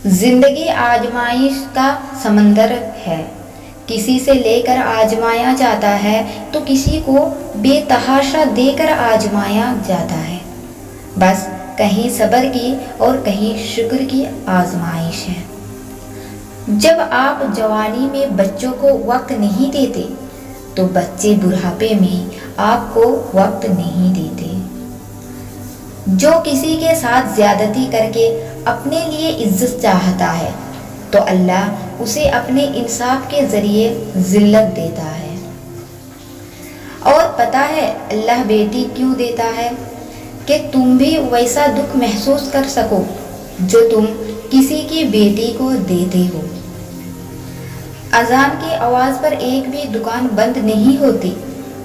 زندگی آزمائش کا سمندر ہے، کسی سے لے کر آزمایا جاتا ہے تو کسی کو بے تحاشا دے کر آزمایا جاتا ہے۔ بس کہیں صبر کی اور کہیں شکر کی آزمائش ہے۔ جب آپ جوانی میں بچوں کو وقت نہیں دیتے تو بچے بڑھاپے میں آپ کو وقت نہیں دیتے۔ جو کسی کے ساتھ زیادتی کر کے اپنے لیے عزت چاہتا ہے تو اللہ اسے اپنے انصاف کے ذریعے ذلت دیتا ہے۔ اور پتہ ہے اللہ بیٹی کیوں دیتا ہے؟ کہ تم بھی ویسا دکھ محسوس کر سکو جو تم کسی کی بیٹی کو دیتے ہو۔ اذان کی آواز پر ایک بھی دکان بند نہیں ہوتی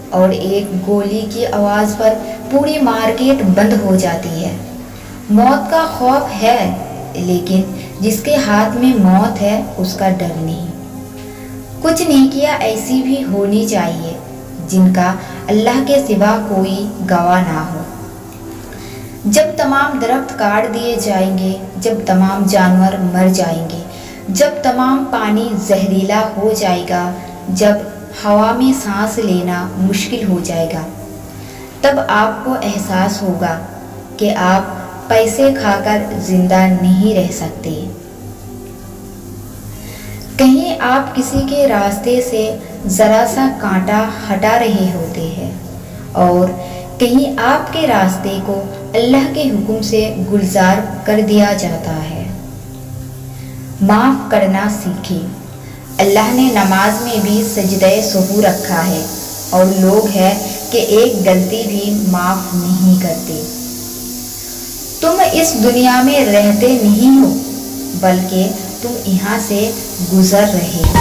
اور ایک گولی کی آواز پر پوری مارکیٹ بند ہو جاتی ہے۔ موت کا خوف ہے لیکن جس کے ہاتھ میں موت ہے اس کا ڈر نہیں۔ کچھ نیکیاں ایسی بھی ہونی چاہیے جن کا اللہ کے سوا کوئی گواہ نہ ہو۔ جب تمام درخت کاٹ دیے جائیں گے، جب تمام جانور مر جائیں گے، جب تمام پانی زہریلا ہو جائے گا، جب ہوا میں سانس لینا مشکل ہو جائے گا، تب آپ کو احساس ہوگا کہ آپ پیسے کھا کر زندہ نہیں رہ سکتے۔ کہیں آپ کسی کے راستے سے ذرا سا کانٹا ہٹا رہے ہوتے ہیں اور کہیں آپ کے راستے کو اللہ کے حکم سے گلزار کر دیا جاتا ہے۔ معاف کرنا سیکھیں۔ اللہ نے نماز میں بھی سجدہ سہو رکھا ہے اور لوگ ہیں کہ ایک غلطی بھی معاف نہیں کرتے۔ تم اس دنیا میں رہتے نہیں ہو بلکہ تم یہاں سے گزر رہے ہو۔